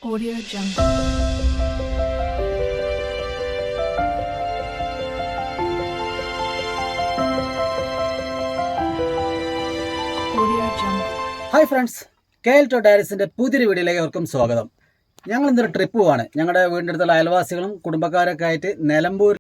Audio Jungle. Audio Jungle. Hi friends, KL2 ഡയറീസിൻ്റെ പുതിയൊരു വീഡിയോയിലേക്ക് അവർക്കും സ്വാഗതം. ഞങ്ങൾ ഇന്നൊരു ട്രിപ്പ് പോവാണ്. ഞങ്ങളുടെ വീടിൻ്റെ അടുത്തുള്ള അയൽവാസികളും കുടുംബക്കാരൊക്കെ ആയിട്ട് നിലമ്പൂർ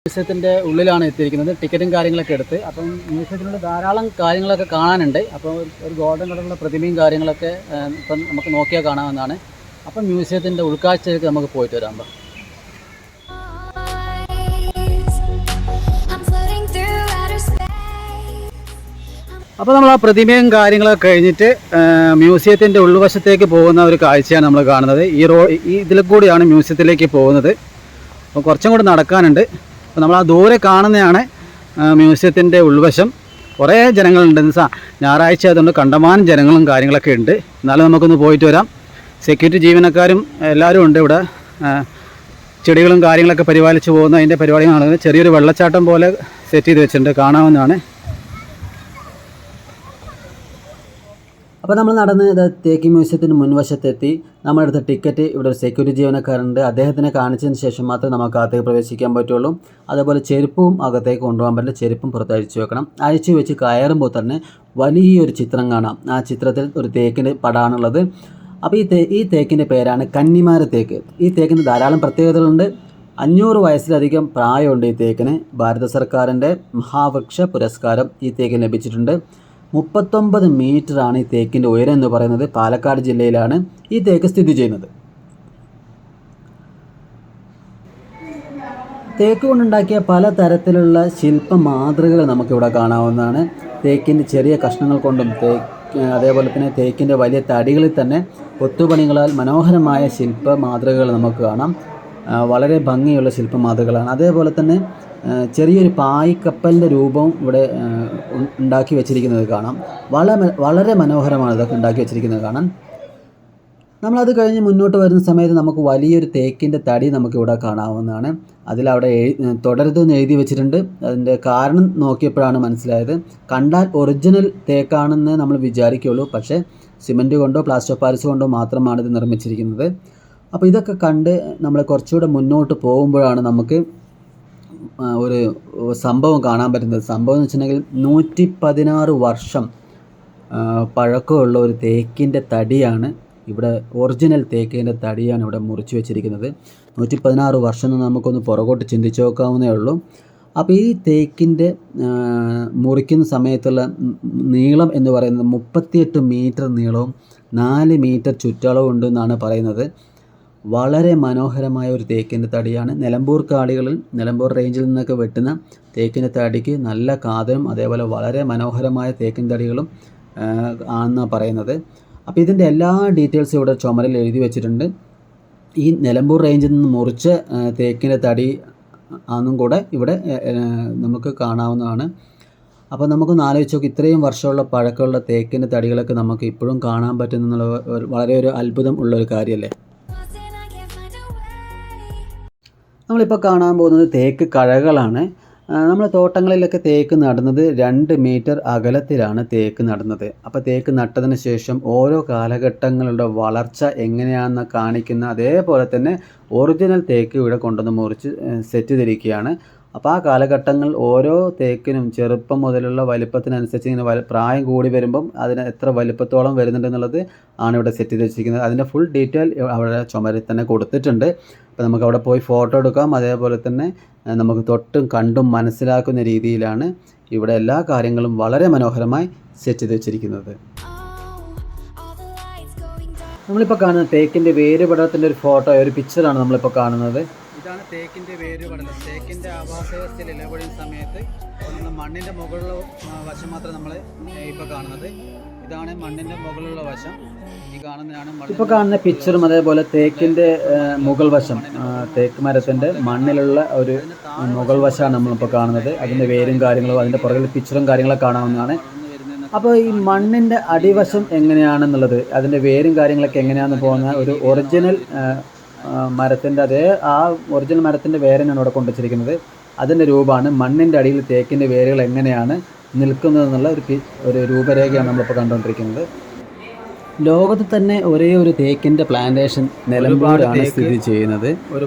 മ്യൂസിയത്തിൻ്റെ ഉള്ളിലാണ് എത്തിയിരിക്കുന്നത്. ടിക്കറ്റും കാര്യങ്ങളൊക്കെ എടുത്ത് അപ്പം മ്യൂസിയത്തിനുള്ള ധാരാളം കാര്യങ്ങളൊക്കെ കാണാനുണ്ട്. അപ്പോൾ ഒരു ഗോൾഡൻ കളറുള്ള പ്രതിമയും കാര്യങ്ങളൊക്കെ ഇപ്പം നമുക്ക് നോക്കിയാൽ കാണാവുന്നതാണ്. അപ്പം മ്യൂസിയത്തിൻ്റെ ഉൾക്കാഴ്ചയിലേക്ക് നമുക്ക് പോയിട്ട് വരാം. അപ്പോൾ നമ്മൾ ആ പ്രതിമയും കാര്യങ്ങളൊക്കെ കഴിഞ്ഞിട്ട് മ്യൂസിയത്തിൻ്റെ ഉൾവശത്തേക്ക് പോകുന്ന ഒരു കാഴ്ചയാണ് നമ്മൾ കാണുന്നത്. ഈ ഇതിൽ കൂടിയാണ് മ്യൂസിയത്തിലേക്ക് പോകുന്നത്. അപ്പോൾ കുറച്ചും കൂടി നടക്കാനുണ്ട്. അപ്പോൾ നമ്മൾ ആ ദൂരെ കാണുന്നതാണ് മ്യൂസിയത്തിൻ്റെ ഉൾവശം. കുറേ ജനങ്ങളുണ്ട്. ഞായറാഴ്ച ആയതുകൊണ്ട് കണ്ടമാനം ജനങ്ങളും കാര്യങ്ങളൊക്കെ ഉണ്ട്. എന്നാലും നമുക്കൊന്ന് പോയിട്ട് വരാം. സെക്യൂരിറ്റി ജീവനക്കാരും എല്ലാവരും ഉണ്ട് ഇവിടെ. ചെടികളും കാര്യങ്ങളൊക്കെ പരിപാലിച്ച് പോകുന്ന അതിൻ്റെ പരിപാടികൾ നടക്കുന്നത്. ചെറിയൊരു വെള്ളച്ചാട്ടം പോലെ സെറ്റ് ചെയ്ത് വെച്ചിട്ടുണ്ട്, കാണാവുന്നതാണ്. അപ്പോൾ നമ്മൾ നടന്ന് തേക്ക് മ്യൂസിയത്തിന് മുൻവശത്തെത്തി. നമ്മളെടുത്ത ടിക്കറ്റ് ഇവിടെ ഒരു സെക്യൂരിറ്റി ജീവനക്കാരുണ്ട്, അദ്ദേഹത്തിനെ കാണിച്ചതിന് ശേഷം മാത്രമേ നമുക്ക് അകത്തേക്ക് പ്രവേശിക്കാൻ പറ്റുള്ളൂ. അതേപോലെ ചെരുപ്പും അകത്തേക്ക് കൊണ്ടുപോകാൻ പറ്റില്ല, ചെരുപ്പും പുറത്ത് അഴിച്ചു വെക്കണം. അഴിച്ചു വെച്ച് കയറുമ്പോൾ തന്നെ വലിയൊരു ചിത്രം കാണാം. ആ ചിത്രത്തിൽ ഒരു തേക്കിൻ്റെ പടമാണുള്ളത്. അപ്പോൾ ഈ തേക്കിൻ്റെ പേരാണ് കന്നിമാര തേക്ക്. ഈ തേക്കിന് ധാരാളം പ്രത്യേകതകളുണ്ട്. 500 വയസ്സിലധികം പ്രായമുണ്ട് ഈ തേക്കിന്. ഭാരത സർക്കാരിൻ്റെ മഹാവൃക്ഷ പുരസ്കാരം ഈ തേക്കിന് ലഭിച്ചിട്ടുണ്ട്. 39 മീറ്ററാണ് ഈ തേക്കിൻ്റെ ഉയരം എന്ന് പറയുന്നത്. പാലക്കാട് ജില്ലയിലാണ് ഈ തേക്ക് സ്ഥിതി ചെയ്യുന്നത്. തേക്ക് കൊണ്ടുണ്ടാക്കിയ പല തരത്തിലുള്ള ശില്പ മാതൃകകൾ നമുക്കിവിടെ കാണാവുന്നതാണ്. തേക്കിൻ്റെ ചെറിയ കഷ്ണങ്ങൾ കൊണ്ടും അതേപോലെ തന്നെ തേക്കിൻ്റെ വലിയ തടികളിൽ തന്നെ കൊത്തുപണികളാൽ മനോഹരമായ ശില്പ മാതൃകകൾ നമുക്ക് കാണാം. വളരെ ഭംഗിയുള്ള ശില്പ മാതൃകകളാണ്. അതേപോലെ തന്നെ ചെറിയൊരു പായ്ക്കപ്പലിൻ്റെ രൂപവും ഇവിടെ ഉണ്ടാക്കി വെച്ചിരിക്കുന്നത് കാണാം. വളരെ മനോഹരമാണ് ഇതൊക്കെ ഉണ്ടാക്കി വെച്ചിരിക്കുന്നത് കാണാൻ. നമ്മളത് കഴിഞ്ഞ് മുന്നോട്ട് വരുന്ന സമയത്ത് നമുക്ക് വലിയൊരു തേക്കിൻ്റെ തടി നമുക്കിവിടെ കാണാവുന്നതാണ്. അതിലവിടെ തുടരുതെന്ന് എഴുതി വെച്ചിട്ടുണ്ട്. അതിൻ്റെ കാരണം നോക്കിയപ്പോഴാണ് മനസ്സിലായത്. കണ്ടാൽ ഒറിജിനൽ തേക്കാണെന്ന് നമ്മൾ വിചാരിക്കുകയുള്ളൂ, പക്ഷേ സിമൻറ്റ് കൊണ്ടോ പ്ലാസ്റ്റർ ഓഫ് പാരീസ് കൊണ്ടോ മാത്രമാണ് ഇത് നിർമ്മിച്ചിരിക്കുന്നത്. അപ്പോൾ ഇതൊക്കെ കണ്ട് നമ്മൾ കുറച്ചുകൂടെ മുന്നോട്ട് പോകുമ്പോഴാണ് നമുക്ക് ഒരു സംഭവം കാണാൻ പറ്റുന്നത്. സംഭവം എന്ന് വെച്ചിട്ടുണ്ടെങ്കിൽ 116 വർഷം പഴക്കമുള്ള ഒരു തേക്കിൻ്റെ തടിയാണ് ഇവിടെ, ഒറിജിനൽ തേക്കിൻ്റെ തടിയാണ് ഇവിടെ മുറിച്ച് വെച്ചിരിക്കുന്നത്. 116 വർഷം എന്ന് നമുക്കൊന്ന് പുറകോട്ട് ചിന്തിച്ച് നോക്കാവുന്നേ ഉള്ളൂ. അപ്പോൾ ഈ തേക്കിൻ്റെ മുറിക്കുന്ന സമയത്തുള്ള നീളം എന്ന് പറയുന്നത് 38 മീറ്റർ നീളവും 4 മീറ്റർ ചുറ്റളവും ഉണ്ടെന്നാണ് പറയുന്നത്. വളരെ മനോഹരമായ ഒരു തേക്കിൻ്റെ തടിയാണ്. നിലമ്പൂർ കാടുകളിൽ, നിലമ്പൂർ റേഞ്ചിൽ നിന്നൊക്കെ വെട്ടുന്ന തേക്കിൻ്റെ തടിക്ക് നല്ല കാതലും അതേപോലെ വളരെ മനോഹരമായ തേക്കിൻ തടികളും ആണെന്നാണ് പറയുന്നത്. അപ്പോൾ ഇതിൻ്റെ എല്ലാ ഡീറ്റെയിൽസും ഇവിടെ ചുമരിൽ എഴുതി വെച്ചിട്ടുണ്ട്. ഈ നിലമ്പൂർ റേഞ്ചിൽ നിന്ന് മുറിച്ച തേക്കിൻ്റെ തടി ആണെന്നും കൂടെ ഇവിടെ നമുക്ക് കാണാവുന്നതാണ്. അപ്പോൾ നമുക്കൊന്ന് ആലോചിച്ച് നോക്കി, ഇത്രയും വർഷമുള്ള പഴക്കമുള്ള തേക്കിൻ്റെ തടികളൊക്കെ നമുക്ക് ഇപ്പോഴും കാണാൻ പറ്റുന്നുള്ള വളരെ ഒരു അത്ഭുതം ഉള്ളൊരു കാര്യമല്ലേ. നമ്മളിപ്പോൾ കാണാൻ പോകുന്നത് തേക്ക് കഴകളാണ്. നമ്മൾ തോട്ടങ്ങളിലൊക്കെ തേക്ക് നടുന്നത് 2 മീറ്റർ അകലത്തിലാണ് തേക്ക് നടുന്നത്. അപ്പോൾ തേക്ക് നട്ടതിന് ശേഷം ഓരോ കാലഘട്ടങ്ങളുടെ വളർച്ച എങ്ങനെയാണെന്ന് കാണിക്കുന്ന അതേപോലെ തന്നെ ഒറിജിനൽ തേക്ക് ഇവിടെ കൊണ്ടുവന്ന് മുറിച്ച് സെറ്റ് ചെയ്തിരിക്കുകയാണ്. അപ്പോൾ ആ കാലഘട്ടങ്ങൾ ഓരോ തേക്കിനും ചെറുപ്പം മുതലുള്ള വലിപ്പത്തിനനുസരിച്ച് ഇങ്ങനെ പ്രായം കൂടി വരുമ്പം അതിന് എത്ര വലിപ്പത്തോളം വരുന്നുണ്ടെന്നുള്ളത് ആണ് ഇവിടെ സെറ്റ് ചെയ്ത് വെച്ചിരിക്കുന്നത്. അതിൻ്റെ ഫുൾ ഡീറ്റെയിൽ അവിടെ ചുമരിൽ തന്നെ കൊടുത്തിട്ടുണ്ട്. അപ്പോൾ നമുക്ക് അവിടെ പോയി ഫോട്ടോ എടുക്കാം. അതേപോലെ തന്നെ നമുക്ക് തൊട്ടും കണ്ടും മനസ്സിലാക്കുന്ന രീതിയിലാണ് ഇവിടെ എല്ലാ കാര്യങ്ങളും വളരെ മനോഹരമായി സെറ്റ് ചെയ്ത് വെച്ചിരിക്കുന്നത്. നമ്മളിപ്പോൾ കാണുന്നത് തേക്കിൻ്റെ വേരുപടലത്തിൻ്റെ ഒരു ഫോട്ടോ, ഒരു പിക്ചറാണ് നമ്മളിപ്പോൾ കാണുന്നത്. ഇതാണ് തേക്കിൻ്റെ വേരുപടലം. തേക്കിൻ്റെ ആവാസവ്യവസ്ഥയിൽ ഇലപൊഴിയുന്ന സമയത്ത് നമ്മൾ മണ്ണിൻ്റെ മുകളിലുള്ള വശം മാത്രം നമ്മൾ ഇപ്പോൾ കാണുന്നത്. ഇതാണ് മണ്ണിൻ്റെ മുകളിലുള്ള വശം. ഈ കാണുന്നതാണ് ഇപ്പോൾ കാണുന്ന പിക്ചറും അതേപോലെ തേക്കിൻ്റെ മുകൾ വശം, തേക്ക് മരത്തിൻ്റെ മണ്ണിലുള്ള ഒരു മുകൾ വശമാണ് നമ്മളിപ്പോൾ കാണുന്നത്. അതിൻ്റെ വേരും കാര്യങ്ങളും അതിൻ്റെ പുറകിൽ പിക്ചറും കാര്യങ്ങളൊക്കെ കാണാവുന്നതാണ്. അപ്പോൾ ഈ മണ്ണിൻ്റെ അടിവശം എങ്ങനെയാണെന്നുള്ളത്, അതിൻ്റെ വേരും കാര്യങ്ങളൊക്കെ എങ്ങനെയാണെന്ന് പോകുന്ന ഒരു ഒറിജിനൽ മരത്തിൻ്റെ ആ ഒറിജിനൽ മരത്തിൻ്റെ വേരനാണ് ഇവിടെ കൊണ്ടുവച്ചിരിക്കുന്നത്. അതിൻ്റെ രൂപമാണ് മണ്ണിൻ്റെ അടിയിൽ തേക്കിൻ്റെ വേരുകൾ എങ്ങനെയാണ് നിൽക്കുന്നതെന്നുള്ള ഒരു രൂപരേഖയാണ് നമ്മളിപ്പോൾ കണ്ടുകൊണ്ടിരിക്കുന്നത്. ലോകത്ത് തന്നെ ഒരേ ഒരു തേക്കിൻ്റെ പ്ലാന്റേഷൻ നിലമ്പൂരാണ് സ്ഥിതി ചെയ്യുന്നത്.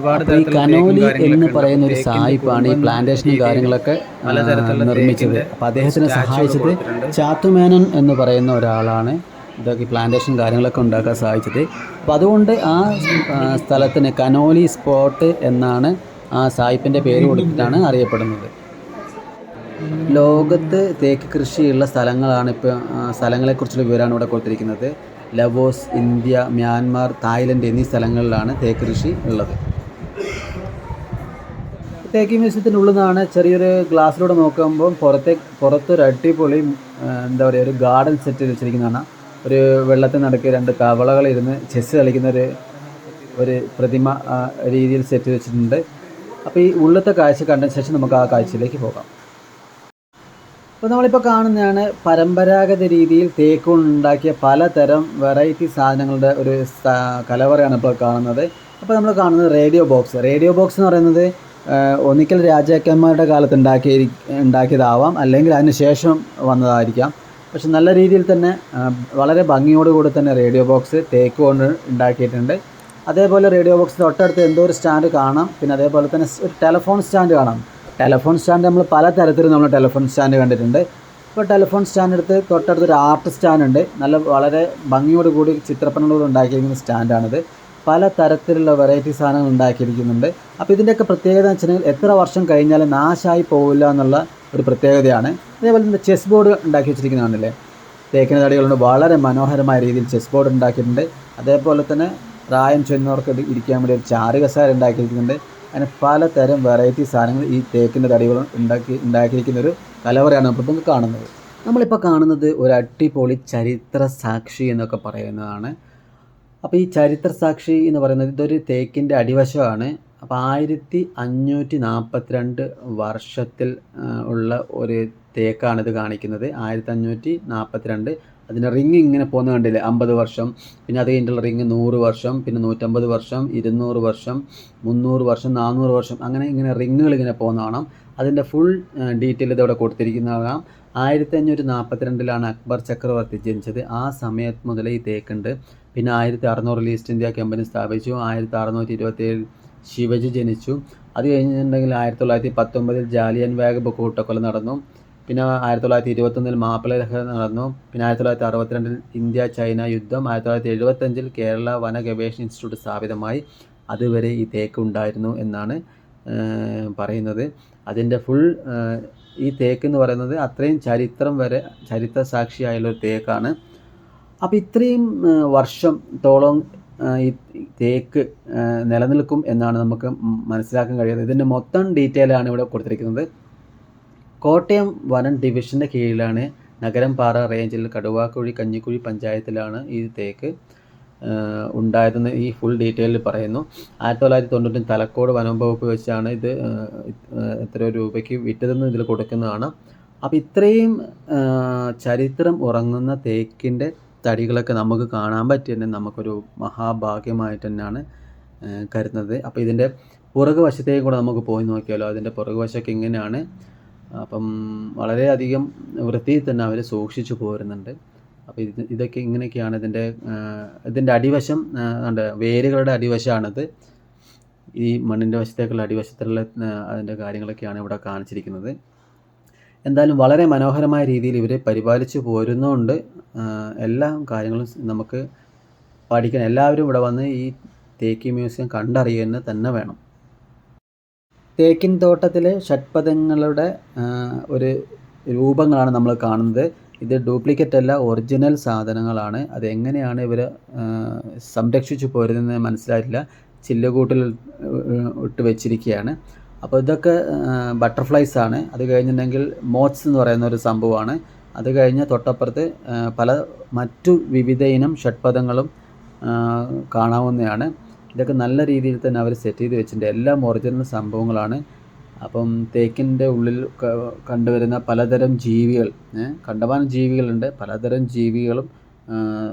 ഈ കനോലി എന്ന് പറയുന്ന ഒരു സായിപ്പാണ് ഈ പ്ലാന്റേഷനും കാര്യങ്ങളൊക്കെ നിർമ്മിച്ചത്. അപ്പോൾ അദ്ദേഹത്തിനെ സഹായിച്ചത് ചാത്തുമേനൻ എന്ന് പറയുന്ന ഒരാളാണ് ഇതൊക്കെ പ്ലാന്റേഷൻ കാര്യങ്ങളൊക്കെ ഉണ്ടാക്കാൻ സഹായിച്ചത്. അപ്പോൾ അതുകൊണ്ട് ആ സ്ഥലത്തിന് കനോലി സ്പോട്ട് എന്നാണ് ആ സായിപ്പിൻ്റെ പേര് കൊടുത്തിട്ടാണ് അറിയപ്പെടുന്നത്. ലോകത്ത് തേക്ക് കൃഷിയുള്ള സ്ഥലങ്ങളാണ് ഇപ്പോൾ സ്ഥലങ്ങളെക്കുറിച്ചുള്ള വിവരമാണ് ഇവിടെ കൊടുത്തിരിക്കുന്നത്. ലവോസ്, ഇന്ത്യ, മ്യാൻമാർ, തായ്ലൻഡ് എന്നീ സ്ഥലങ്ങളിലാണ് തേക്ക് കൃഷി ഉള്ളത്. തേക്ക് മ്യൂസിയത്തിൻ്റെ ഉള്ളിൽ നിന്നാണ് ചെറിയൊരു ഗ്ലാസ്സിലൂടെ നോക്കുമ്പോൾ പുറത്തൊരു അടിപൊളി എന്താ പറയുക ഒരു ഗാർഡൻ സെറ്റ് ചെയ്ത് വെച്ചിരിക്കുന്നതാണ്. ഒരു വെള്ളത്തിൽ നടക്കി 2 കവളകളിരുന്ന് ചെസ്സ് കളിക്കുന്ന ഒരു പ്രതിമ രീതിയിൽ സെറ്റ് വെച്ചിട്ടുണ്ട്. അപ്പോൾ ഈ ഉള്ളത്തെ കാഴ്ച കണ്ടതിന് ശേഷം നമുക്ക് ആ കാഴ്ചയിലേക്ക് പോകാം. അപ്പോൾ നമ്മളിപ്പോൾ കാണുന്നതാണ് പരമ്പരാഗത രീതിയിൽ തേക്ക് കൊണ്ടുണ്ടാക്കിയ പലതരം വെറൈറ്റി സാധനങ്ങളുടെ ഒരു കലവറയാണ് ഇപ്പോൾ കാണുന്നത്. അപ്പോൾ നമ്മൾ കാണുന്നത് റേഡിയോ ബോക്സ് എന്ന് പറയുന്നത് ഒന്നിക്കൽ രാജാക്കന്മാരുടെ കാലത്ത് ഉണ്ടാക്കിയതാവാം, അല്ലെങ്കിൽ അതിന് ശേഷം വന്നതായിരിക്കാം. പക്ഷെ നല്ല രീതിയിൽ തന്നെ വളരെ ഭംഗിയോടുകൂടി തന്നെ റേഡിയോ ബോക്സ് തേക്ക് കൊണ്ട് ഉണ്ടാക്കിയിട്ടുണ്ട്. അതേപോലെ റേഡിയോ ബോക്സ് തൊട്ടടുത്ത് എന്തോ ഒരു സ്റ്റാൻഡ് കാണാം. പിന്നെ അതേപോലെ തന്നെ ഒരു ടെലിഫോൺ സ്റ്റാൻഡ് കാണാം. ടെലിഫോൺ സ്റ്റാൻഡ് നമ്മൾ പല തരത്തിൽ നമ്മൾ ടെലിഫോൺ സ്റ്റാൻഡ് കണ്ടിട്ടുണ്ട്. ഇപ്പോൾ ടെലിഫോൺ സ്റ്റാൻഡ് എടുത്ത് തൊട്ടടുത്തൊരു ആർട്ട് സ്റ്റാൻഡ് ഉണ്ട്. വളരെ ഭംഗിയോടുകൂടി ചിത്രപ്പണികളോട് ഉണ്ടാക്കിയിരിക്കുന്ന സ്റ്റാൻഡാണിത്. പല തരത്തിലുള്ള വെറൈറ്റി സാധനങ്ങൾ ഉണ്ടാക്കിയിരിക്കുന്നുണ്ട്. അപ്പോൾ ഇതിൻ്റെയൊക്കെ പ്രത്യേകത എന്ന് വെച്ചിട്ടുണ്ടെങ്കിൽ എത്ര വർഷം കഴിഞ്ഞാലും നാശമായി പോവില്ല എന്നുള്ള ഒരു പ്രത്യേകതയാണ്. അതേപോലെ തന്നെ ചെസ് ബോർഡ് ഉണ്ടാക്കി വെച്ചിരിക്കുന്നതാണല്ലേ, തേക്കിന് തടികളുണ്ട്. വളരെ മനോഹരമായ രീതിയിൽ ചെസ് ബോർഡ് ഉണ്ടാക്കിയിട്ടുണ്ട്. അതേപോലെ തന്നെ പ്രായം ചെന്നവർക്ക് ഇരിക്കാൻ വേണ്ടി ഒരു ചാരുകസേര ഉണ്ടാക്കിയിരിക്കുന്നുണ്ട്. അങ്ങനെ പലതരം വെറൈറ്റി സാധനങ്ങൾ ഈ തേക്കിൻ്റെ തടികളും ഉണ്ടാക്കിയിരിക്കുന്നൊരു കലവറയാണ് നമ്മളിപ്പോൾ കാണുന്നത്. നമ്മളിപ്പോൾ കാണുന്നത് ഒരു അടിപൊളി ചരിത്ര സാക്ഷി എന്നൊക്കെ പറയുന്നതാണ്. അപ്പോൾ ഈ ചരിത്ര സാക്ഷി എന്ന് പറയുന്നത് ഇതൊരു തേക്കിൻ്റെ അടിവശമാണ്. അപ്പോൾ 1542 വർഷത്തിൽ ഉള്ള ഒരു തേക്കാണിത് കാണിക്കുന്നത്. 1542. അതിൻ്റെ റിങ് ഇങ്ങനെ പോകുന്ന കണ്ടില്ലേ, 50 വർഷം, പിന്നെ അത് കഴിഞ്ഞിട്ടുള്ള റിങ് 100 വർഷം, പിന്നെ 150 വർഷം, 200 വർഷം, 300 വർഷം, 400 വർഷം, ഇങ്ങനെ റിങ്ങുകൾ ഇങ്ങനെ പോകുന്ന കാണാം. അതിൻ്റെ ഫുൾ ഡീറ്റെയിൽ ഇതവിടെ കൊടുത്തിരിക്കുന്നതാകാം. 1542 അക്ബർ ചക്രവർത്തി ജനിച്ചത്. ആ സമയത്ത് മുതൽ ഈ തേക്കുണ്ട്. പിന്നെ 1600 ഈസ്റ്റ് ഇന്ത്യ കമ്പനി സ്ഥാപിച്ചു. 1627 ശിവജി ജനിച്ചു. അത് കഴിഞ്ഞിട്ടുണ്ടെങ്കിൽ 1919 ജാലിയൻ വാഗ് കൂട്ടക്കൊല നടന്നു. പിന്നെ 1921 മാപ്പിള ലഹള നടന്നു. പിന്നെ 1962 ഇന്ത്യ ചൈന യുദ്ധം. 1975 കേരള വന ഗവേഷണ ഇൻസ്റ്റിറ്റ്യൂട്ട് സ്ഥാപിതമായി. അതുവരെ ഈ തേക്ക് ഉണ്ടായിരുന്നു എന്നാണ് പറയുന്നത്. അതിൻ്റെ ഫുൾ ഈ തേക്ക് എന്ന് പറയുന്നത് അത്രയും ചരിത്ര സാക്ഷിയായുള്ളൊരു തേക്കാണ്. അപ്പോൾ ഇത്രയും വർഷത്തോളം ഈ തേക്ക് നിലനിൽക്കും എന്നാണ് നമുക്ക് മനസ്സിലാക്കാൻ കഴിയുന്നത്. ഇതിൻ്റെ മൊത്തം ഡീറ്റെയിലാണ് ഇവിടെ കൊടുത്തിരിക്കുന്നത്. കോട്ടയം വനം ഡിവിഷൻ്റെ കീഴിലാണ് നഗരംപാറ റേഞ്ചിൽ കടുവാക്കുഴി കഞ്ഞിക്കുഴി പഞ്ചായത്തിലാണ് ഈ തേക്ക് ഉണ്ടായതെന്ന് ഈ ഫുൾ ഡീറ്റെയിലിൽ പറയുന്നു. 1990 തലക്കോട് വനം വകുപ്പ് വെച്ചാണ് ഇത് എത്ര രൂപയ്ക്ക് വിറ്റതെന്ന് ഇതിൽ കൊടുക്കുന്നതാണ്. അപ്പോൾ ഇത്രയും ചരിത്രം ഉറങ്ങുന്ന തേക്കിൻ്റെ തടികളൊക്കെ നമുക്ക് കാണാൻ പറ്റിയ നമുക്കൊരു മഹാഭാഗ്യമായിട്ട് തന്നെയാണ് കരുതുന്നത്. അപ്പോൾ ഇതിൻ്റെ പുറകു വശത്തേക്ക് കൂടെ നമുക്ക് പോയി നോക്കിയാലോ. അതിൻ്റെ പുറകു വശമൊക്കെ ഇങ്ങനെയാണ്. അപ്പം വളരെയധികം വൃത്തിയിൽ തന്നെ അവർ സൂക്ഷിച്ചു പോരുന്നുണ്ട്. അപ്പോൾ ഇതൊക്കെ ഇങ്ങനെയൊക്കെയാണ് ഇതിൻ്റെ അടിവശം. വേരുകളുടെ അടിവശമാണിത്. ഈ മണ്ണിൻ്റെ വശത്തേക്കുള്ള അടിവശത്തുള്ള അതിൻ്റെ കാര്യങ്ങളൊക്കെയാണ് ഇവിടെ കാണിച്ചിരിക്കുന്നത്. എന്തായാലും വളരെ മനോഹരമായ രീതിയിൽ ഇവർ പരിപാലിച്ചു പോരുന്നതുകൊണ്ട് എല്ലാ കാര്യങ്ങളും നമുക്ക് പഠിക്കണം. എല്ലാവരും ഇവിടെ വന്ന് ഈ തേക്ക് മ്യൂസിയം കണ്ടറിയുക തന്നെ വേണം. തേക്കിൻ തോട്ടത്തിലെ ഷഡ്പദങ്ങളുടെ ഒരു രൂപങ്ങളാണ് നമ്മൾ കാണുന്നത്. ഇത് ഡ്യൂപ്ലിക്കേറ്റ് അല്ല, ഒറിജിനൽ സാധനങ്ങളാണ്. അതെങ്ങനെയാണ് ഇവർ സംരക്ഷിച്ചു പോരുന്നതെന്ന് മനസ്സിലായിട്ടില്ല. ചില്ലുകൂട്ടിൽ ഇട്ട് വെച്ചിരിക്കുകയാണ്. അപ്പോൾ ഇതൊക്കെ ബട്ടർഫ്ലൈസ് ആണ്. അത് കഴിഞ്ഞിട്ടുണ്ടെങ്കിൽ മോത്സ് എന്ന് പറയുന്ന ഒരു സംഭവമാണ്. അത് കഴിഞ്ഞ് തൊട്ടപ്പുറത്ത് മറ്റു വിവിധ ഇനം ഷഡ്പദങ്ങളും കാണാവുന്നതാണ്. ഇതൊക്കെ നല്ല രീതിയിൽ തന്നെ അവർ സെറ്റ് ചെയ്ത് വെച്ചിട്ടുണ്ട്. എല്ലാം ഒറിജിനൽ സംഭവങ്ങളാണ്. അപ്പം തേക്കിൻ്റെ ഉള്ളിൽ കണ്ടുവരുന്ന പലതരം ജീവികൾ, കണ്ടമാനം ജീവികളുണ്ട്. പലതരം ജീവികളും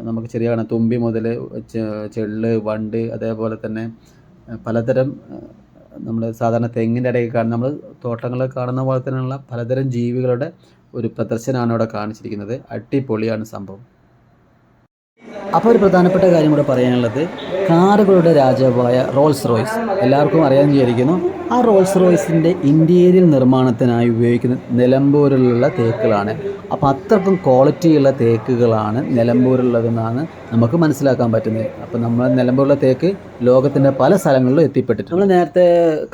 നമുക്ക് ചെറിയ കാണാം. തുമ്പി മുതൽ ചെള്ള്, വണ്ട്, അതേപോലെ തന്നെ പലതരം നമ്മൾ സാധാരണ തെങ്ങിൻ്റെ ഇടയിൽ കാണുന്ന നമ്മൾ തോട്ടങ്ങളിൽ കാണുന്ന പോലെ തന്നെയുള്ള പലതരം ജീവികളുടെ ഒരു പ്രദർശനമാണ് ഇവിടെ കാണിച്ചിരിക്കുന്നത്. അടിപൊളിയാണ് സംഭവം. അപ്പോൾ ഒരു പ്രധാനപ്പെട്ട കാര്യം കൂടെ പറയാനുള്ളത്, കാറുകളുടെ രാജാവായ റോൾസ് റോയ്സ് എല്ലാവർക്കും അറിയാൻ വിചാരിക്കുന്നു. ആ റോൾസ് റോയ്സിൻ്റെ ഇൻറ്റീരിയൽ നിർമ്മാണത്തിനായി ഉപയോഗിക്കുന്ന നിലമ്പൂരിലുള്ള തേക്കുകളാണ്. അപ്പോൾ അത്രക്കും ക്വാളിറ്റിയുള്ള തേക്കുകളാണ് നിലമ്പൂരിലുള്ളതെന്നാണ് നമുക്ക് മനസ്സിലാക്കാൻ പറ്റുന്നത്. അപ്പോൾ നമ്മൾ നിലമ്പൂരിലെ തേക്ക് ലോകത്തിൻ്റെ പല സ്ഥലങ്ങളിലും എത്തിപ്പെട്ടിട്ടുണ്ട്. നമ്മൾ നേരത്തെ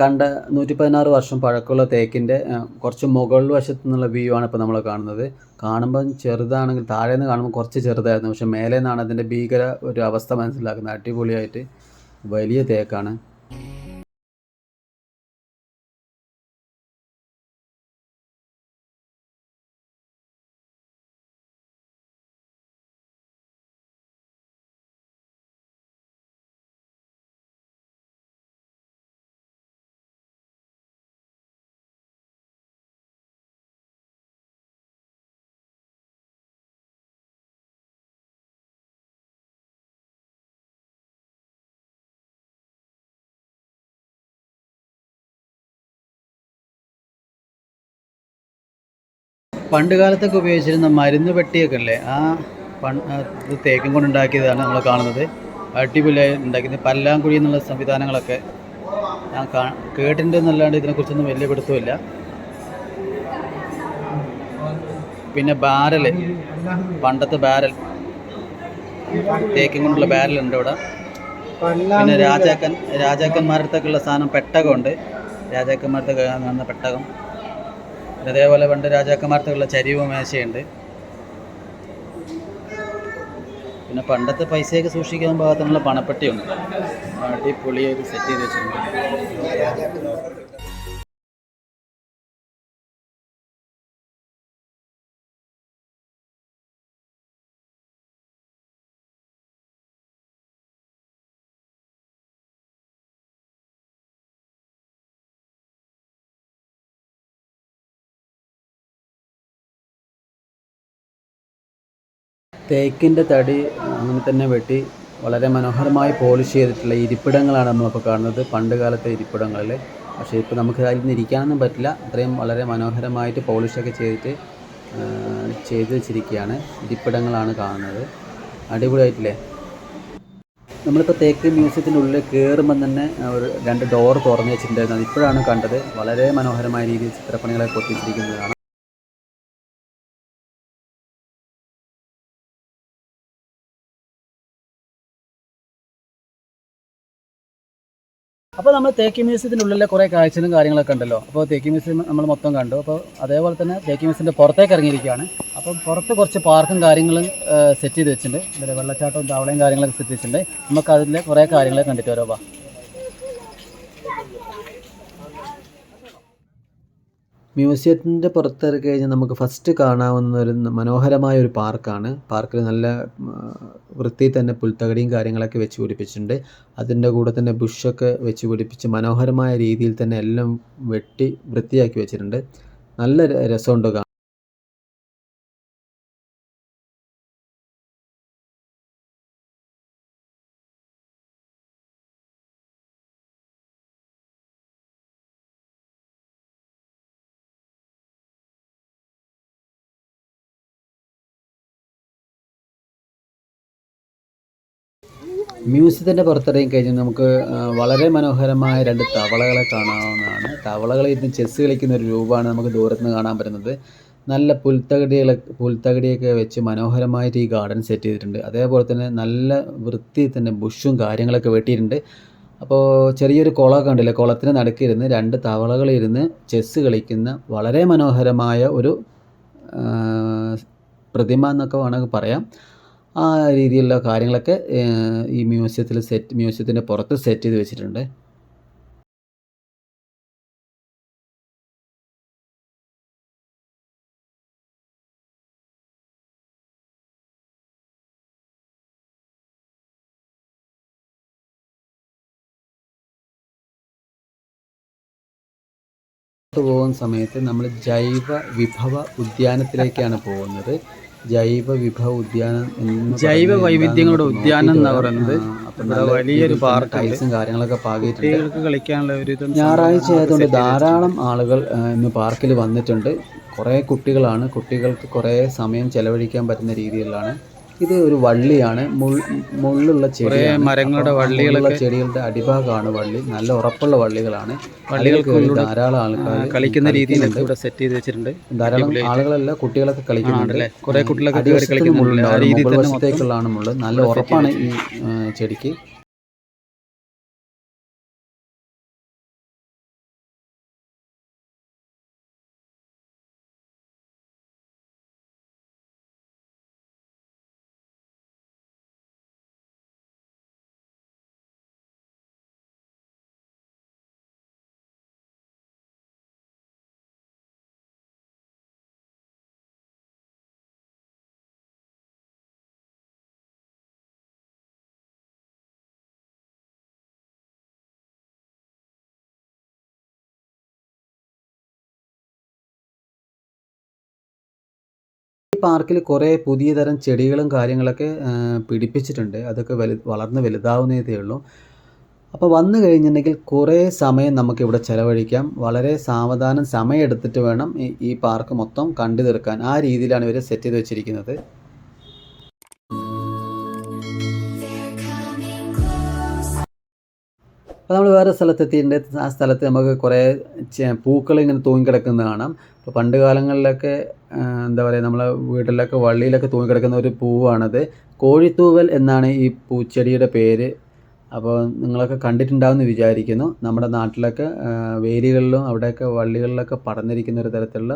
കണ്ട 116 വർഷം പഴക്കമുള്ള തേക്കിൻ്റെ കുറച്ച് മുകൾ വശത്തു നിന്നുള്ള വ്യൂ ആണ് ഇപ്പോൾ നമ്മൾ കാണുന്നത്. കാണുമ്പം ചെറുതാണെങ്കിൽ താഴെ നിന്ന് കാണുമ്പോൾ കുറച്ച് ചെറുതായിരുന്നു, പക്ഷേ മേലെ നിന്നാണ് അതിൻ്റെ ഭീകര ഒരു അവസ്ഥ മനസ്സിലാക്കുന്നത്. അടിപൊളിയായിട്ട് വലിയ തേക്കാണ്. പണ്ട് കാലത്തൊക്കെ ഉപയോഗിച്ചിരുന്ന മരുന്ന് പെട്ടിയൊക്കെ അല്ലേ, ഇത് തേക്കും കൊണ്ട് ഉണ്ടാക്കിയതാണ് നമ്മൾ കാണുന്നത്. അടിപൊളിയായി ഉണ്ടാക്കിയത്. പല്ലാങ്കുഴി എന്നുള്ള സംവിധാനങ്ങളൊക്കെ ഞാൻ കേട്ടിട്ടുണ്ടെന്നല്ലാണ്ട് ഇതിനെക്കുറിച്ചൊന്നും വലിയ പിടുത്തമില്ല. പിന്നെ ബാരൽ, പണ്ടത്തെ ബാരൽ, തേക്കും കൊണ്ടുള്ള ബാരലുണ്ട് ഇവിടെ. പിന്നെ രാജാക്കന്മാരുടെ അടുത്തൊക്കെയുള്ള സാധനം പെട്ടകമുണ്ട്. രാജാക്കന്മാരുടെ കാണുന്ന പെട്ടകം. അതേപോലെ പണ്ട് രാജാക്കന്മാർക്കുള്ള ചരിവ് മേശയുണ്ട്. പിന്നെ പണ്ടത്തെ പൈസയൊക്കെ സൂക്ഷിക്കാൻ പാകത്തിനുള്ള പണപ്പെട്ടിയുണ്ട്. അടിപൊളിയായിട്ട് സെറ്റ് ചെയ്ത് വെച്ചിട്ടുണ്ട്. തേക്കിൻ്റെ തടി അങ്ങനെ തന്നെ വെട്ടി വളരെ മനോഹരമായി പോളിഷ് ചെയ്തിട്ടുള്ള ഇരിപ്പിടങ്ങളാണ് നമ്മളിപ്പോൾ കാണുന്നത്, പണ്ട് കാലത്തെ ഇരിപ്പിടങ്ങളിൽ. പക്ഷേ ഇപ്പോൾ നമുക്ക് അതിൽ നിന്ന് ഇരിക്കാനൊന്നും പറ്റില്ല. അത്രയും വളരെ മനോഹരമായിട്ട് പോളിഷൊക്കെ ചെയ്ത് വെച്ചിരിക്കുകയാണ്. ഇരിപ്പിടങ്ങളാണ് കാണുന്നത്. അടിപൊളിയായിട്ടില്ലേ? നമ്മളിപ്പോൾ തേക്ക് മ്യൂസിയത്തിൻ്റെ ഉള്ളിൽ കയറുമ്പം തന്നെ ഒരു 2 ഡോർ തുറന്ന് വെച്ചിട്ടുണ്ടായിരുന്നു. ഇപ്പോഴാണ് കണ്ടത്. വളരെ മനോഹരമായ രീതിയിൽ ചിത്രപ്പണികളെ കൊത്തിച്ചിരിക്കുന്നതാണ്. അപ്പോൾ നമ്മൾ തേക്ക് മ്യൂസിയത്തിൻ്റെ ഉള്ളിലെ കുറേ കാഴ്ചകളും കാര്യങ്ങളൊക്കെ ഉണ്ടല്ലോ. അപ്പോൾ തേക്ക് മ്യൂസിയം നമ്മൾ മൊത്തം കണ്ടു. അപ്പോൾ അതേപോലെ തന്നെ തേക്ക് മ്യൂസിയത്തിൻ്റെ പുറത്തേക്ക് ഇറങ്ങിയിരിക്കുകയാണ്. അപ്പം പുറത്ത് കുറച്ച് പാർക്കും കാര്യങ്ങളും സെറ്റ് ചെയ്ത് വെച്ചിട്ടുണ്ട്. ഇതിൽ വെള്ളച്ചാട്ടവും തവളയും കാര്യങ്ങളൊക്കെ സെറ്റ് വെച്ചിട്ടുണ്ട്. നമുക്ക് അതിലെ കുറേ കാര്യങ്ങളൊക്കെ കണ്ടിട്ട് വരാം. മ്യൂസിയത്തിൻ്റെ പുറത്തിറക്കി കഴിഞ്ഞാൽ നമുക്ക് ഫസ്റ്റ് കാണാവുന്ന ഒരു മനോഹരമായ ഒരു പാർക്കാണ്. പാർക്കിൽ നല്ല വൃത്തിയിൽ തന്നെ പുൽത്തകടിയും കാര്യങ്ങളൊക്കെ വെച്ച് പിടിപ്പിച്ചിട്ടുണ്ട്. അതിൻ്റെ കൂടെ തന്നെ ബുഷൊക്കെ വെച്ച് പിടിപ്പിച്ച് മനോഹരമായ രീതിയിൽ തന്നെ എല്ലാം വെട്ടി വൃത്തിയാക്കി വെച്ചിട്ടുണ്ട്. നല്ല രസമുണ്ട് കാണാൻ. മ്യൂസിയത്തിൻ്റെ പുറത്തിറങ്ങി കഴിഞ്ഞാൽ നമുക്ക് വളരെ മനോഹരമായ 2 തവളകളെ കാണാവുന്നതാണ്. തവളകൾ ഇരുന്ന് ചെസ്സ് കളിക്കുന്ന ഒരു രൂപമാണ് നമുക്ക് ദൂരത്ത് നിന്ന് കാണാൻ പറ്റുന്നത്. നല്ല പുൽത്തകടിയൊക്കെ വെച്ച് മനോഹരമായിട്ട് ഈ ഗാർഡൻ സെറ്റ് ചെയ്തിട്ടുണ്ട്. അതേപോലെ തന്നെ നല്ല വൃത്തിയിൽ തന്നെ ബുഷും കാര്യങ്ങളൊക്കെ വെട്ടിയിട്ടുണ്ട്. അപ്പോൾ ചെറിയൊരു കുളമൊക്കെ ഉണ്ടല്ലേ, കുളത്തിന് നടുക്കിരുന്ന് 2 തവളകളിരുന്ന് ചെസ്സ് കളിക്കുന്ന വളരെ മനോഹരമായ ഒരു പ്രതിമ എന്നൊക്കെ വേണമെങ്കിൽ പറയാം. ആ രീതിയിലുള്ള കാര്യങ്ങളൊക്കെ ഈ മ്യൂസിയത്തിൻ്റെ പുറത്ത് സെറ്റ് ചെയ്ത് വെച്ചിട്ടുണ്ട്. പോകുന്ന സമയത്ത് നമ്മൾ ജൈവ വിഭവ ഉദ്യാനത്തിലേക്കാണ് പോകുന്നത്. ജൈവ വിഭവ ഉദ്യാനം, ജൈവ വൈവിധ്യങ്ങളുടെ ഉദ്യാനം എന്ന് പറയുന്നത്. വലിയൊരു പാർക്ക്, ടൈൽസും കാര്യങ്ങളൊക്കെ പാകിയിട്ടുണ്ട്. കളിക്കാനുള്ള ഒരു ഞായറാഴ്ച ആയതുകൊണ്ട് ധാരാളം ആളുകൾ ഇന്ന് പാർക്കിൽ വന്നിട്ടുണ്ട്. കുറേ കുട്ടികളാണ്. കുട്ടികൾക്ക് കുറേ സമയം ചെലവഴിക്കാൻ പറ്റുന്ന രീതിയിലാണ്. ഇത് ഒരു വള്ളിയാണ്, മുള്ളുള്ള ചെടിയാണ്. മരങ്ങളുടെ വള്ളികളുള്ള ചെടികളുടെ അടിഭാഗമാണ് വള്ളി. നല്ല ഉറപ്പുള്ള വള്ളികളാണ്. വള്ളികൾക്ക് ധാരാളം ആൾക്കാർ കളിക്കുന്ന രീതിയിലൊക്കെ ഇവിടെ സെറ്റ് ചെയ്ത് വെച്ചിട്ടുണ്ട്. ധാരാളം ആളുകളല്ല, കുട്ടികളൊക്കെ കളിക്കുന്നുണ്ട്. കുറെ കുട്ടികളൊക്കെ മുകളിലാണ് മുള്ള്. നല്ല ഉറപ്പാണ് ഈ ചെടിക്ക്. ഈ പാർക്കിൽ കുറേ പുതിയ തരം ചെടികളും കാര്യങ്ങളൊക്കെ പിടിപ്പിച്ചിട്ടുണ്ട്. അതൊക്കെ വളർന്ന് വലുതാവുന്നതേ ഉള്ളൂ. അപ്പോൾ വന്നു കഴിഞ്ഞിട്ടുണ്ടെങ്കിൽ കുറേ സമയം നമുക്കിവിടെ ചിലവഴിക്കാം. വളരെ സാവധാനം സമയം എടുത്തിട്ട് വേണം ഈ പാർക്ക് മൊത്തം കണ്ടു തീർക്കാൻ. ആ രീതിയിലാണ് ഇവർ സെറ്റ് ചെയ്ത് വെച്ചിരിക്കുന്നത്. അപ്പോൾ നമ്മൾ വേറെ സ്ഥലത്തെത്തിയിട്ടുണ്ട്. ആ സ്ഥലത്ത് നമുക്ക് കുറേ പൂക്കൾ ഇങ്ങനെ തൂങ്ങിക്കിടക്കുന്നത് കാണാം. അപ്പോൾ പണ്ട് കാലങ്ങളിലൊക്കെ എന്താ പറയുക, നമ്മളെ വീട്ടിലൊക്കെ വള്ളിയിലൊക്കെ തൂങ്ങിക്കിടക്കുന്ന ഒരു പൂവാണത്. കോഴിത്തൂവൽ എന്നാണ് ഈ പൂച്ചെടിയുടെ പേര്. അപ്പോൾ നിങ്ങളൊക്കെ കണ്ടിട്ടുണ്ടാവുമെന്ന് വിചാരിക്കുന്നു. നമ്മുടെ നാട്ടിലൊക്കെ വേലികളിലും അവിടെയൊക്കെ വള്ളികളിലൊക്കെ പടർന്നിരിക്കുന്ന ഒരു തരത്തിലുള്ള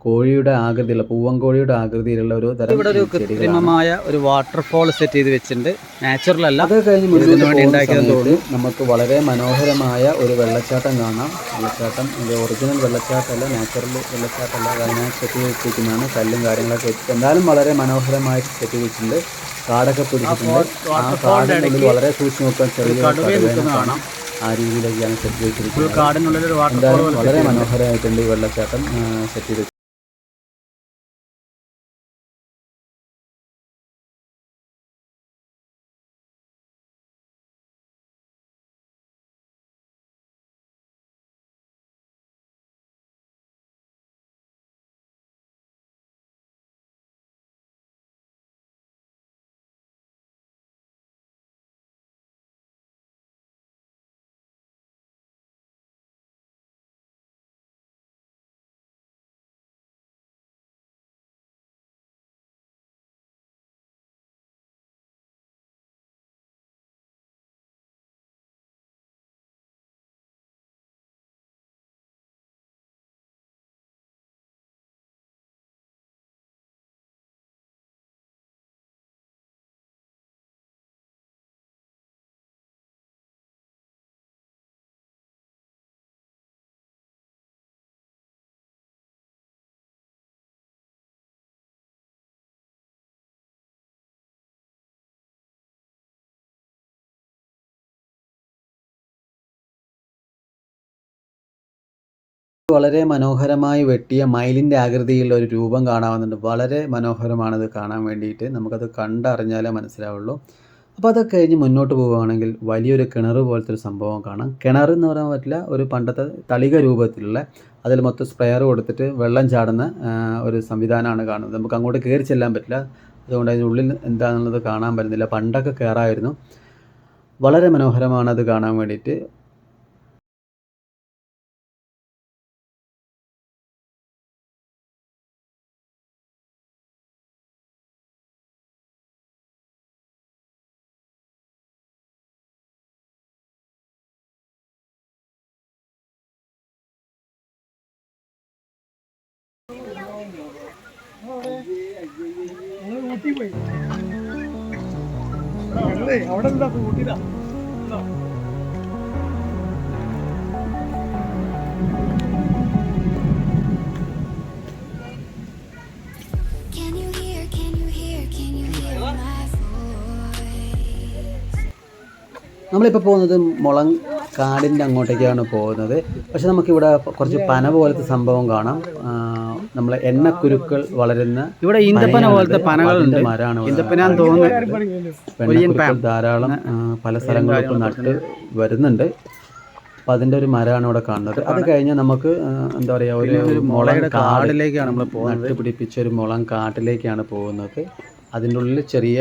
കോഴിയുടെ ആകൃതിയുള്ള, പൂവൻ കോഴിയുടെ ആകൃതിയിലുള്ള ഒരു തരം. ഇവിടെ ഒരു കൃത്രിമമായ ഒരു വാട്ടർഫോൾ സെറ്റ് ചെയ്ത് വെച്ചിട്ടുണ്ട്. നാച്ചുറൽ അല്ല. അത് കഴിഞ്ഞ് മുന്നോട്ട് നമുക്ക് വളരെ മനോഹരമായ ഒരു വെള്ളച്ചാട്ടം കാണാം. വെള്ളച്ചാട്ടം ഇത് ഒറിജിനൽ വെള്ളച്ചാട്ടമല്ല, നാച്ചുറൽ വെള്ളച്ചാട്ടമല്ല. അതിനായി സെറ്റ് ചെയ്ത് വെച്ചിരിക്കുന്നതാണ്. കല്ലും കാര്യങ്ങളൊക്കെ വെച്ചിട്ട് എന്തായാലും വളരെ മനോഹരമായിട്ട് സെറ്റ് ചെയ്ത് വെച്ചിട്ടുണ്ട്. കാടൊക്കെ പിടിച്ചിട്ടുണ്ട്. ആ കാടിൻ്റെ ഉള്ളിൽ വളരെ സൂക്ഷിച്ച് നോക്കാൻ ചെറിയ കാണാം. ആ രീതിയിലൊക്കെയാണ് സെറ്റ് ചെയ്തിരിക്കുന്നത്. എന്തായാലും വളരെ മനോഹരമായിട്ടുണ്ട് ഈ വെള്ളച്ചാട്ടം സെറ്റ് ചെയ്ത്. വളരെ മനോഹരമായി വെട്ടിയ മയിലിൻ്റെ ആകൃതിയിലുള്ള ഒരു രൂപം കാണാവുന്നുണ്ട്. വളരെ മനോഹരമാണത് കാണാൻ വേണ്ടിയിട്ട്. നമുക്കത് കണ്ടറിഞ്ഞാലേ മനസ്സിലാവുള്ളൂ. അപ്പോൾ അതൊക്കെ കഴിഞ്ഞ് മുന്നോട്ട് പോവുകയാണെങ്കിൽ വലിയൊരു കിണർ പോലത്തെ ഒരു സംഭവം കാണാം. കിണർ എന്ന് പറയാൻ പറ്റില്ല, ഒരു പണ്ടത്തെ തളിക രൂപത്തിലുള്ള, അതിൽ മൊത്തം സ്പ്രെയർ കൊടുത്തിട്ട് വെള്ളം ചാടുന്ന ഒരു സംവിധാനമാണ് കാണുന്നത്. നമുക്ക് അങ്ങോട്ട് കയറി ചെല്ലാൻ പറ്റില്ല. അതുകൊണ്ട് അതിനുള്ളിൽ എന്താണെന്നുള്ളത് കാണാൻ പറ്റുന്നില്ല. പണ്ടൊക്കെ കയറായിരുന്നു. വളരെ മനോഹരമാണത് കാണാൻ വേണ്ടിയിട്ട്. അവിടെ എന്താ കൂട്ടിയില്ല. നമ്മളിപ്പോൾ പോകുന്നത് മുളം കാടിൻ്റെ അങ്ങോട്ടേക്കാണ് പോകുന്നത്. പക്ഷെ നമുക്കിവിടെ കുറച്ച് പന പോലത്തെ സംഭവം കാണാം. നമ്മളെ എണ്ണക്കുരുക്കൾ വളരുന്ന ഇവിടെ ഈന്തപ്പന പോലത്തെ പനകളുണ്ട്. മരമാണ്. ഈന്തപ്പന തോന്നുന്നു ധാരാളം പല സ്ഥലങ്ങളിലും നട്ട് വരുന്നുണ്ട്. അപ്പോൾ അതിൻ്റെ ഒരു മരമാണ് ഇവിടെ കാണുന്നത്. അത് കഴിഞ്ഞ് നമുക്ക് എന്താ പറയുക, ഒരു മുളയുടെ കാടിലേക്കാണ് നമ്മൾ നട്ട് പിടിപ്പിച്ച ഒരു മുളം കാട്ടിലേക്കാണ് പോകുന്നത്. അതിൻ്റെ ഉള്ളിൽ ചെറിയ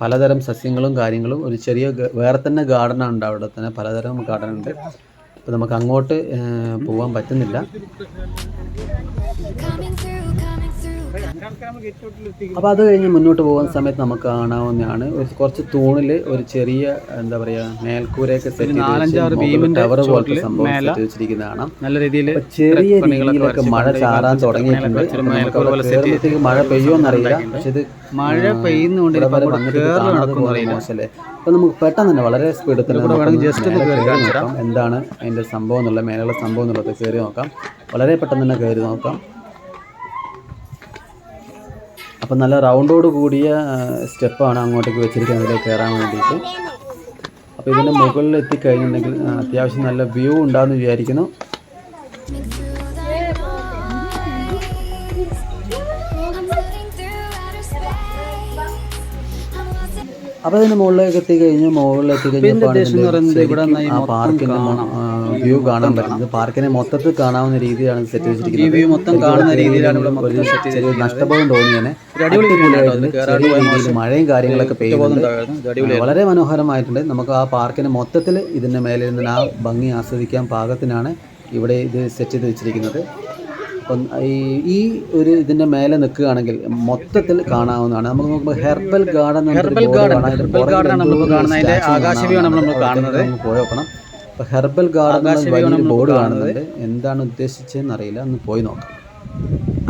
പലതരം സസ്യങ്ങളും കാര്യങ്ങളും, ഒരു ചെറിയ വേറെ തന്നെ ഗാർഡനുണ്ട്. അവിടെ തന്നെ പലതരം ഗാർഡനുണ്ട്. അപ്പോൾ നമുക്ക് അങ്ങോട്ട് പോകാൻ പറ്റുന്നില്ല. അപ്പോൾ അത് കഴിഞ്ഞ് മുന്നോട്ട് പോകുന്ന സമയത്ത് നമുക്ക് കാണാവുന്നതാണ് കുറച്ച് തൂണിൽ ഒരു ചെറിയ എന്താ പറയുക മേൽക്കൂരയൊക്കെ സെറ്റ് ചെയ്ത് ടവർ പോലത്തെ സംഭവം സെറ്റ് വെച്ചിരിക്കുന്നത് കാണാം. നല്ല രീതിയിൽ ചെറിയ രീതിയിലൊക്കെ മഴ ചാറാൻ തുടങ്ങിയിട്ടുണ്ട്. നമുക്ക് മഴ പെയ്യുമെന്നറിയില്ല. പക്ഷെ ഇത് മഴ പെയ്യുന്നുണ്ട്. മോശമല്ലേ. അപ്പോൾ നമുക്ക് പെട്ടെന്ന് തന്നെ വളരെ സ്പീഡിൽ തന്നെ ജസ്റ്റ് നോക്കാം എന്താണ് അതിൻ്റെ സംഭവം എന്നുള്ള, മേലുള്ള സംഭവം എന്നുള്ളത് കയറി നോക്കാം. വളരെ പെട്ടെന്ന് തന്നെ കയറി നോക്കാം. അപ്പം നല്ല റൗണ്ടോട് കൂടിയ സ്റ്റെപ്പാണ് അങ്ങോട്ടേക്ക് വെച്ചിരിക്കുന്നത് അതിലേക്ക് കയറാൻ വേണ്ടിയിട്ട്. അപ്പോൾ ഇതിൻ്റെ മുകളിൽ എത്തിക്കഴിഞ്ഞിട്ടുണ്ടെങ്കിൽ അത്യാവശ്യം നല്ല വ്യൂ ഉണ്ടാകുമെന്ന് വിചാരിക്കുന്നു. അപ്പോൾ അതിന് മുകളിലേക്ക് എത്തിക്കഴിഞ്ഞപ്പോൾ ആ പാർക്കിൻ്റെ വ്യൂ കാണാൻ പറ്റുന്നത്. പാർക്കിനെ മൊത്തത്തിൽ കാണാവുന്ന രീതിയിലാണ് സെറ്റ് വെച്ചിരിക്കുന്നത്. വ്യൂ മൊത്തം കാണുന്ന രീതിയിലാണ് ഇവിടെ നഷ്ടബോധം തോന്നിയത്. ചെറിയ രീതിയിൽ മഴയും കാര്യങ്ങളൊക്കെ പെയ്യുന്നുണ്ട്. വളരെ മനോഹരമായിട്ടുണ്ട്. നമുക്ക് ആ പാർക്കിനെ മൊത്തത്തിൽ ഇതിൻ്റെ മേലെ നിന്ന് ആ ഭംഗി ആസ്വദിക്കാൻ പാകത്തിനാണ് ഇവിടെ ഇത് സെറ്റ് ചെയ്ത് വെച്ചിരിക്കുന്നത്. അപ്പം ഈ ഒരു ഇതിൻ്റെ മേലെ നിൽക്കുകയാണെങ്കിൽ മൊത്തത്തിൽ കാണാവുന്നതാണ്. നമുക്ക് നോക്കുമ്പോൾ ഹെർബൽ ഗാർഡൻ നമ്മളിപ്പോൾ കാണുന്നത്. ആകാശവ്യൂവാണ് നമ്മൾ കാണുന്നത്. പോയി നോക്കണം. അപ്പോൾ ഹെർബൽ ഗാർഡൻ വലിയൊരു ബോർഡ് കാണുന്നുണ്ട്. എന്താണ് ഉദ്ദേശിച്ചതെന്ന് അറിയില്ല, ഒന്ന് പോയി നോക്കാം.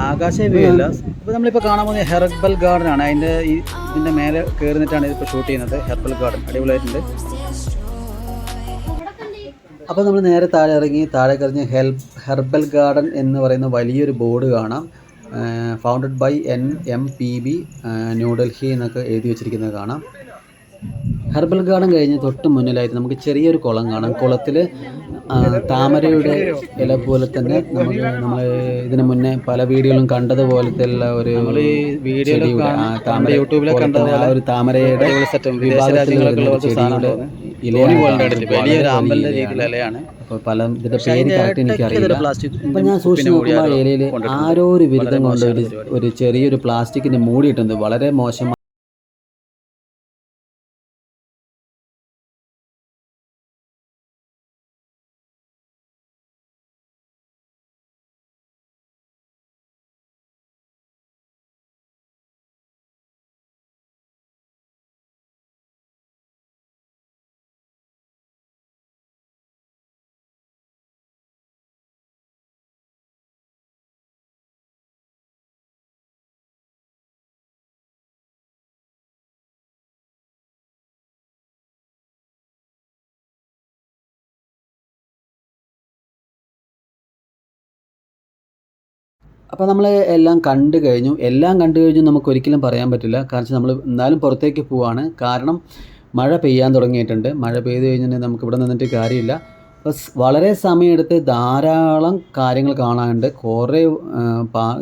ആകാശ വ്യൂ അല്ല, ഇപ്പോൾ നമ്മളിപ്പോൾ കാണാൻ പോകുന്നത് ഹെർബൽ ഗാർഡൻ ആണ്. ഇതിൻ്റെ മേലെ കയറിന്നിട്ടാണ് ഇതിപ്പോൾ ഷൂട്ട് ചെയ്യുന്നത്. ഹെർബൽ ഗാർഡൻ അടിപൊളിയായിട്ടുണ്ട്. അപ്പോൾ നമ്മൾ നേരെ താഴെ ഇറങ്ങി കഴിഞ്ഞ് ഹെർബൽ ഗാർഡൻ എന്ന് പറയുന്ന വലിയൊരു ബോർഡ് കാണാം. ഫൗണ്ടഡ് ബൈ NMPB ന്യൂഡൽഹി എന്നൊക്കെ എഴുതി വെച്ചിരിക്കുന്നത് കാണാം. ഹെർബൽ ഗാർഡൻ കഴിഞ്ഞ് തൊട്ട് മുന്നിലായിട്ട് നമുക്ക് ചെറിയൊരു കുളം കാണാം. കുളത്തിൽ താമരയുടെ ഇല പോലെ തന്നെ നമ്മൾ ഇതിന് മുന്നേ പല വീഡിയോയിലും കണ്ടതുപോലത്തെ ഉള്ള ഒരു താമര യൂട്യൂബിലൊക്കെ കണ്ടത് ആ ഒരു താമരയുടെ ഇലയാണ്. അപ്പോൾ പല ഇതിൻ്റെ പേര് കറക്റ്റ് എനിക്കറിയില്ല. അപ്പം ഞാൻ സൂക്ഷിച്ച് നോക്കുമ്പോൾ ആ ഇലയിൽ ആരോ ഒരു ബിരുദം കൊണ്ട് ഒരു ചെറിയൊരു പ്ലാസ്റ്റിക്കിൻ്റെ മൂടിയിട്ടുണ്ട്. വളരെ മോശം. അപ്പോൾ നമ്മൾ എല്ലാം കണ്ടു കഴിഞ്ഞു. നമുക്കൊരിക്കലും പറയാൻ പറ്റില്ല. കാരണം നമ്മൾ എന്നാലും പുറത്തേക്ക് പോവാണ്. കാരണം മഴ പെയ്യാൻ തുടങ്ങിയിട്ടുണ്ട്. മഴ പെയ്ത് കഴിഞ്ഞിട്ടുണ്ടെങ്കിൽ നമുക്ക് ഇവിടെ നിന്നിട്ട് കാര്യമില്ല. അപ്പോൾ വളരെ സമയമെടുത്ത് ധാരാളം കാര്യങ്ങൾ കാണാനുണ്ട്. കുറേ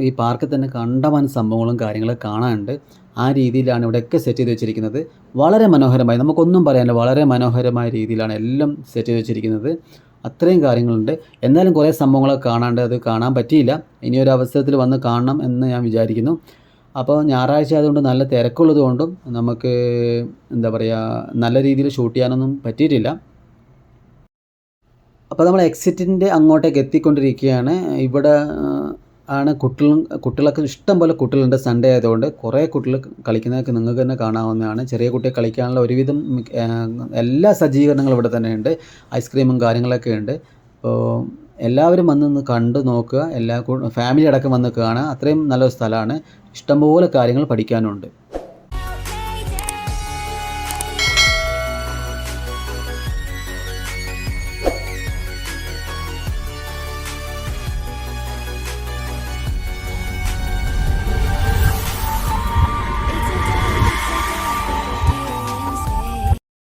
ഈ പാർക്കിൽ തന്നെ കണ്ടമാനം സംഭവങ്ങളും കാര്യങ്ങളൊക്കെ കാണാനുണ്ട്. ആ രീതിയിലാണ് ഇവിടെയൊക്കെ സെറ്റ് ചെയ്ത് വെച്ചിരിക്കുന്നത്. വളരെ മനോഹരമായി, നമുക്കൊന്നും പറയാനില്ല, വളരെ മനോഹരമായ രീതിയിലാണ് എല്ലാം സെറ്റ് ചെയ്ത് വെച്ചിരിക്കുന്നത്. അത്രയും കാര്യങ്ങളുണ്ട്. എന്നാലും കുറേ സംഭവങ്ങളൊക്കെ കാണാണ്ട് അത് കാണാൻ പറ്റിയില്ല. ഇനിയൊരു അവസരത്തിൽ വന്ന് കാണണം എന്ന് ഞാൻ വിചാരിക്കുന്നു. അപ്പോൾ ഞായറാഴ്ച ആയതുകൊണ്ട് നല്ല തിരക്കുള്ളത് കൊണ്ടും നമുക്ക് എന്താ പറയുക, നല്ല രീതിയിൽ ഷൂട്ട് ചെയ്യാനൊന്നും പറ്റിയിട്ടില്ല. അപ്പോൾ നമ്മൾ എക്സിറ്റിൻ്റെ അങ്ങോട്ടേക്ക് എത്തിക്കൊണ്ടിരിക്കുകയാണ്. ഇവിടെ ആണ് കുട്ടികളൊക്കെ ഇഷ്ടം പോലെ കുട്ടികളുണ്ട്. സൺഡേ ആയതുകൊണ്ട് കുറേ കുട്ടികൾ കളിക്കുന്നതൊക്കെ നിങ്ങൾക്ക് തന്നെ കാണാവുന്നതാണ്. ചെറിയ കുട്ടികൾ കളിക്കാനുള്ള ഒരുവിധം എല്ലാ സജ്ജീകരണങ്ങളും ഇവിടെ തന്നെ ഉണ്ട്. ഐസ്ക്രീമും കാര്യങ്ങളൊക്കെ ഉണ്ട്. അപ്പോൾ എല്ലാവരും വന്ന് കണ്ടു നോക്കുക. ഫാമിലി അടക്കം വന്ന് കാണുക. അത്രയും നല്ലൊരു സ്ഥലമാണ്. ഇഷ്ടംപോലെ കാര്യങ്ങൾ പഠിക്കാനുണ്ട്.